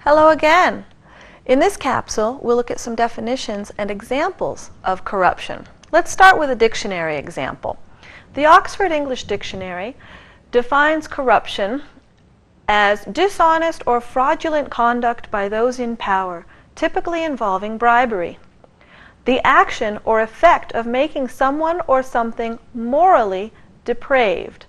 Hello again. In this capsule, we'll look at some definitions and examples of corruption. Let's start with a dictionary example. The Oxford English Dictionary defines corruption as dishonest or fraudulent conduct by those in power, typically involving bribery. The action or effect of making someone or something morally depraved.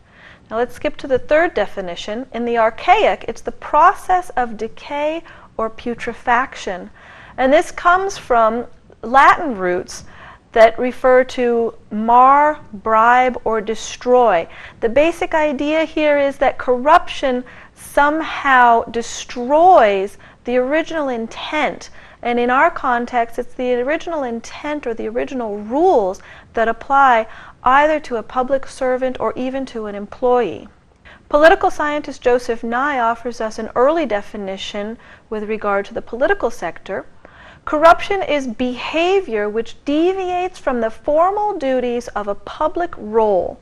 Now let's skip to the third definition. In the archaic, it's the process of decay or putrefaction. And this comes from Latin roots that refer to mar, bribe, or destroy. The basic idea here is that corruption somehow destroys the original intent. And in our context, it's the original intent or the original rules that apply either to a public servant or even to an employee. Political scientist Joseph Nye offers us an early definition with regard to the political sector. Corruption is behavior which deviates from the formal duties of a public role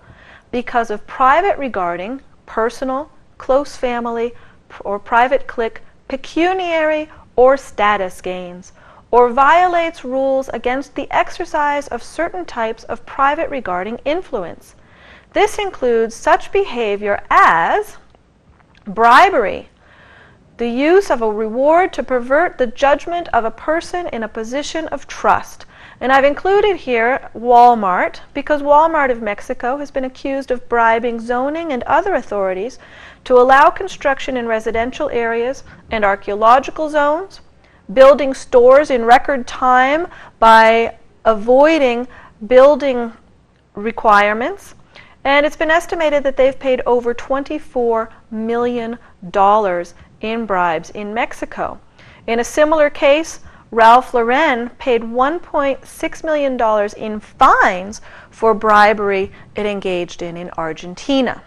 because of private regarding, personal, close family, or private clique, pecuniary or status gains, or violates rules against the exercise of certain types of private regarding influence. This includes such behavior as bribery, the use of a reward to pervert the judgment of a person in a position of trust. And I've included here Walmart, because Walmart of Mexico has been accused of bribing zoning and other authorities to allow construction in residential areas and archaeological zones, building stores in record time by avoiding building requirements, and it's been estimated that they've paid over $24 million in bribes in Mexico. In a similar case, Ralph Lauren paid $1.6 million in fines for bribery it engaged in Argentina.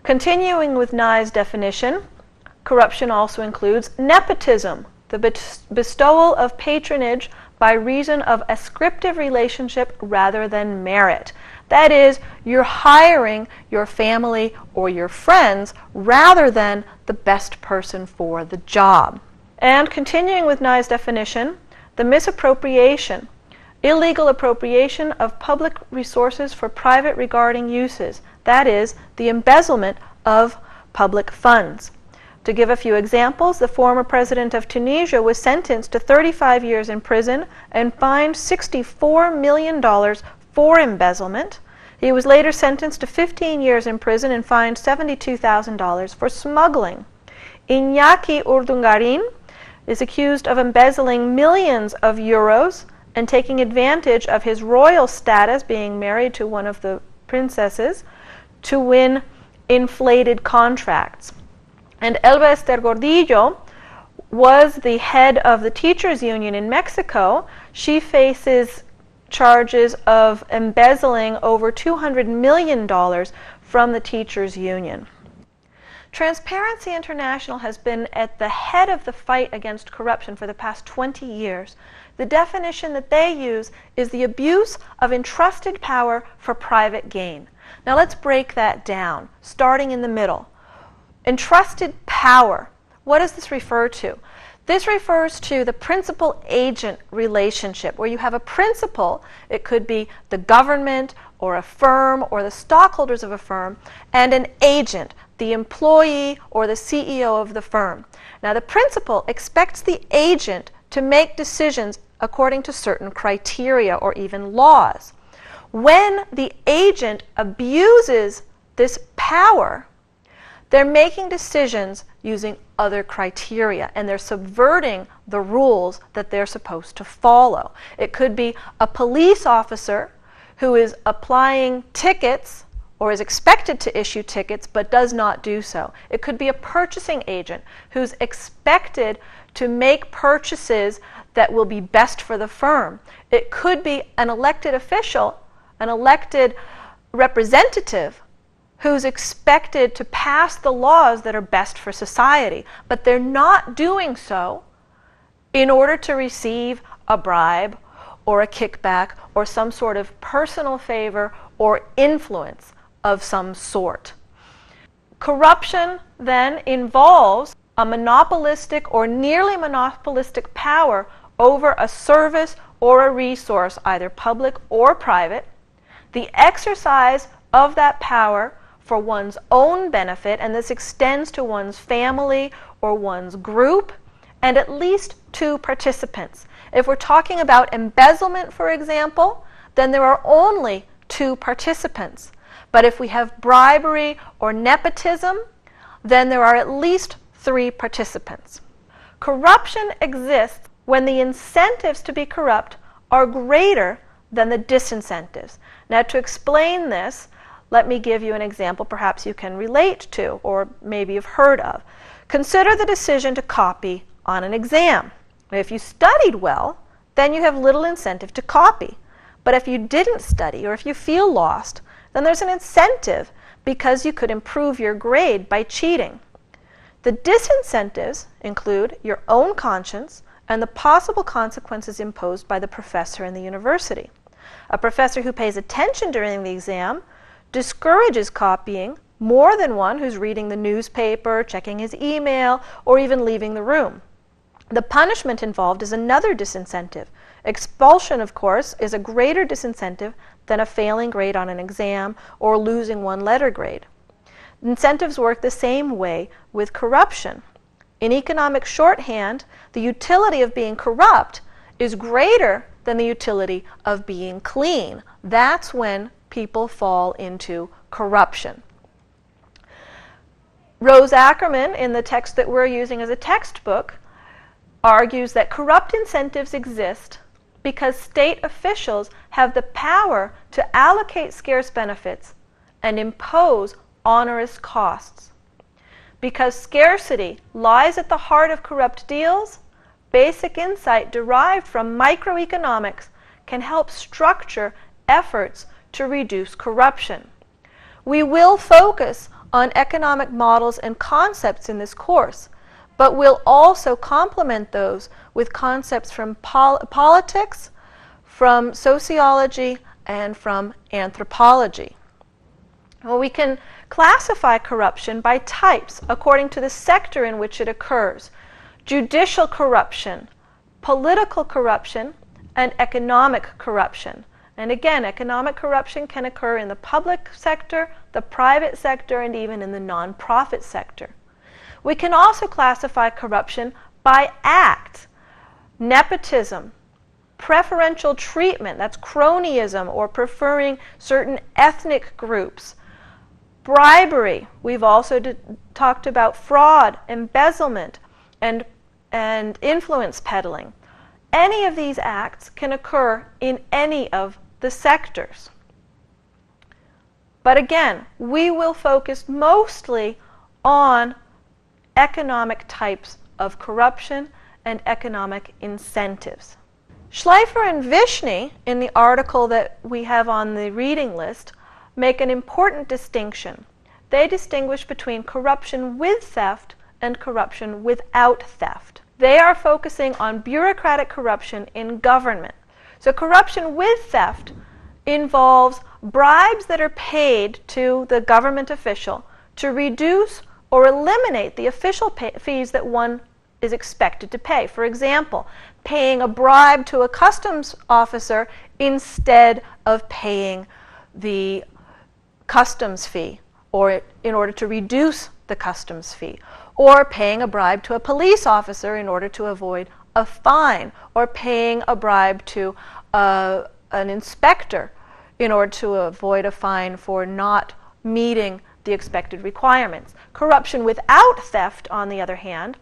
Continuing with Nye's definition, corruption also includes nepotism, the bestowal of patronage by reason of ascriptive relationship rather than merit. That is, you're hiring your family or your friends rather than the best person for the job. And continuing with Nye's definition, the misappropriation, illegal appropriation of public resources for private regarding uses. That is, the embezzlement of public funds. To give a few examples, the former president of Tunisia was sentenced to 35 years in prison and fined $64 million for embezzlement. He was later sentenced to 15 years in prison and fined $72,000 for smuggling. Iñaki Urdungarin is accused of embezzling millions of euros and taking advantage of his royal status, being married to one of the princesses, to win inflated contracts. And Elba Ester Gordillo was the head of the teachers union in Mexico. She faces charges of embezzling over $200 million from the teachers union. Transparency International has been at the head of the fight against corruption for the past 20 years. The definition that they use is the abuse of entrusted power for private gain. Now let's break that down, starting in the middle. Entrusted power. What does this refer to? This refers to the principal-agent relationship, where you have a principal, it could be the government or a firm or the stockholders of a firm, and an agent, the employee or the CEO of the firm. Now the principal expects the agent to make decisions according to certain criteria or even laws. When the agent abuses this power, they're making decisions using other criteria, and they're subverting the rules that they're supposed to follow. It could be a police officer who is applying tickets or is expected to issue tickets but does not do so. It could be a purchasing agent who's expected to make purchases that will be best for the firm. It could be an elected official, an elected representative who's expected to pass the laws that are best for society, but they're not doing so in order to receive a bribe or a kickback or some sort of personal favor or influence of some sort. Corruption then involves a monopolistic or nearly monopolistic power over a service or a resource, either public or private, the exercise of that power for one's own benefit, and this extends to one's family or one's group, and at least two participants. If we're talking about embezzlement, for example, then there are only two participants. But if we have bribery or nepotism, then there are at least three participants. Corruption exists when the incentives to be corrupt are greater than the disincentives. Now, to explain this, let me give you an example perhaps you can relate to or maybe you've heard of. Consider the decision to copy on an exam. If you studied well, then you have little incentive to copy. But if you didn't study or if you feel lost, then there's an incentive because you could improve your grade by cheating. The disincentives include your own conscience and the possible consequences imposed by the professor in the university. A professor who pays attention during the exam discourages copying more than one who's reading the newspaper, checking his email, or even leaving the room. The punishment involved is another disincentive. Expulsion, of course, is a greater disincentive than a failing grade on an exam or losing one letter grade. Incentives work the same way with corruption. In economic shorthand, the utility of being corrupt is greater than the utility of being clean. That's when people fall into corruption. Rose Ackerman, in the text that we're using as a textbook, argues that corrupt incentives exist because state officials have the power to allocate scarce benefits and impose onerous costs. Because scarcity lies at the heart of corrupt deals, basic insight derived from microeconomics can help structure efforts to reduce corruption. We will focus on economic models and concepts in this course, but we'll also complement those with concepts from politics, from sociology, and from anthropology. Well, we can classify corruption by types according to the sector in which it occurs: judicial corruption, political corruption, and economic corruption. And again, economic corruption can occur in the public sector, the private sector, and even in the nonprofit sector. We can also classify corruption by act: nepotism, preferential treatment, that's cronyism or preferring certain ethnic groups, bribery. We've also talked about fraud, embezzlement, and influence peddling. Any of these acts can occur in any of the sectors. But again, we will focus mostly on economic types of corruption and economic incentives. Schleifer and Vishny, in the article that we have on the reading list, make an important distinction. They distinguish between corruption with theft and corruption without theft. They are focusing on bureaucratic corruption in government. So corruption with theft involves bribes that are paid to the government official to reduce or eliminate the official fees that one is expected to pay. For example, paying a bribe to a customs officer instead of paying the customs fee, or in order to reduce the customs fee, or paying a bribe to a police officer in order to avoid a fine, or paying a bribe to an inspector in order to avoid a fine for not meeting the expected requirements. Corruption without theft, on the other hand,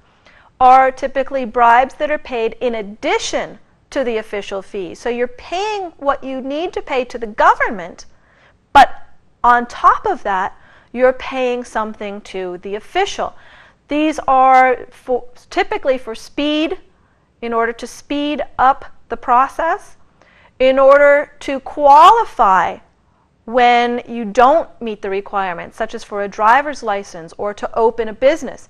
are typically bribes that are paid in addition to the official fee. So you're paying what you need to pay to the government, but on top of that, you're paying something to the official. These are typically for speed, in order to speed up the process, in order to qualify when you don't meet the requirements, such as for a driver's license or to open a business,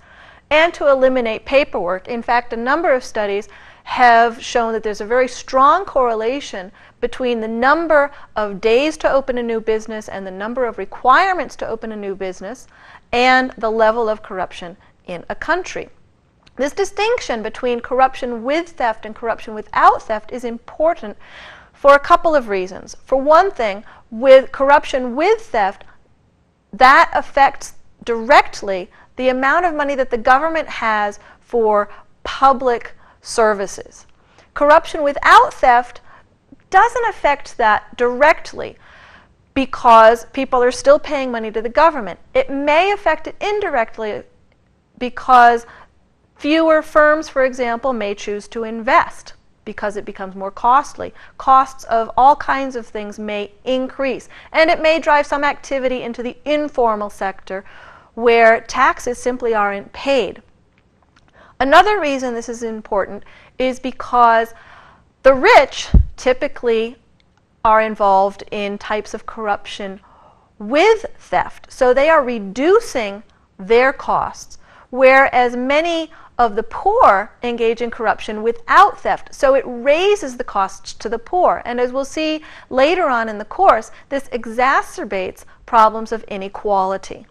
and to eliminate paperwork. In fact, a number of studies have shown that there's a very strong correlation between the number of days to open a new business and the number of requirements to open a new business and the level of corruption in a country. This distinction between corruption with theft and corruption without theft is important for a couple of reasons. For one thing, with corruption with theft, that affects directly the amount of money that the government has for public services. Corruption without theft doesn't affect that directly because people are still paying money to the government. It may affect it indirectly because fewer firms, for example, may choose to invest because it becomes more costly. Costs of all kinds of things may increase, and it may drive some activity into the informal sector where taxes simply aren't paid. Another reason this is important is because the rich typically are involved in types of corruption with theft. So they are reducing their costs, whereas many of the poor engage in corruption without theft. So it raises the costs to the poor. And as we'll see later on in the course, this exacerbates problems of inequality.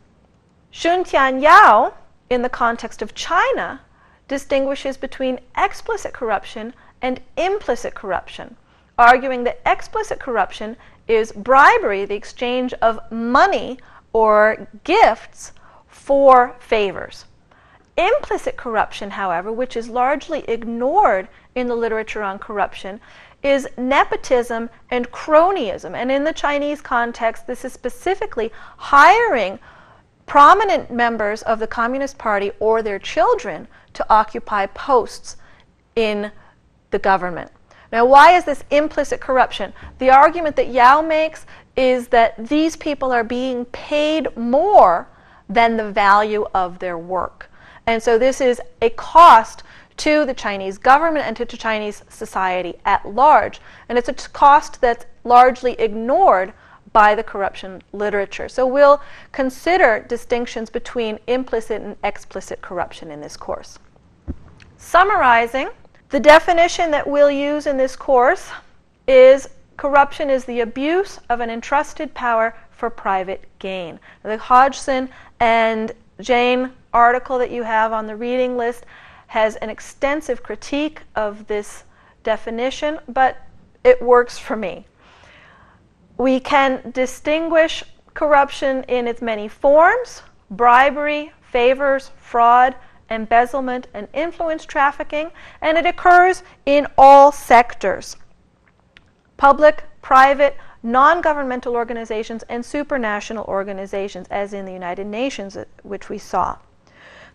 Xuntian Yao, in the context of China, distinguishes between explicit corruption and implicit corruption, arguing that explicit corruption is bribery, the exchange of money or gifts for favors. Implicit corruption, however, which is largely ignored in the literature on corruption, is nepotism and cronyism. And in the Chinese context, this is specifically hiring prominent members of the Communist Party or their children to occupy posts in the government. Now, why is this implicit corruption? The argument that Yao makes is that these people are being paid more than the value of their work. And so this is a cost to the Chinese government and to Chinese society at large. And it's a cost that's largely ignored by the corruption literature. So we'll consider distinctions between implicit and explicit corruption in this course. Summarizing, the definition that we'll use in this course is corruption is the abuse of an entrusted power for private gain. The Hodgson and Jane article that you have on the reading list has an extensive critique of this definition, but it works for me. We can distinguish corruption in its many forms: bribery, favors, fraud, embezzlement, and influence trafficking, and it occurs in all sectors: public, private, non-governmental organizations, and supranational organizations, as in the United Nations, which we saw.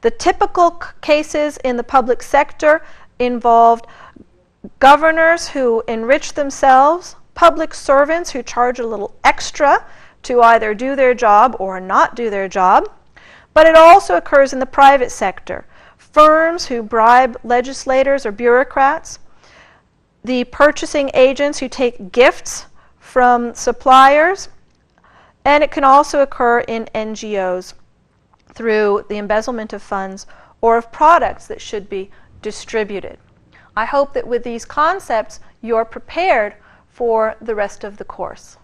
The typical cases in the public sector involved governors who enrich themselves, public servants who charge a little extra to either do their job or not do their job. But it also occurs in the private sector: firms who bribe legislators or bureaucrats, the purchasing agents who take gifts from suppliers, and it can also occur in NGOs through the embezzlement of funds or of products that should be distributed. I hope that with these concepts you're prepared for the rest of the course.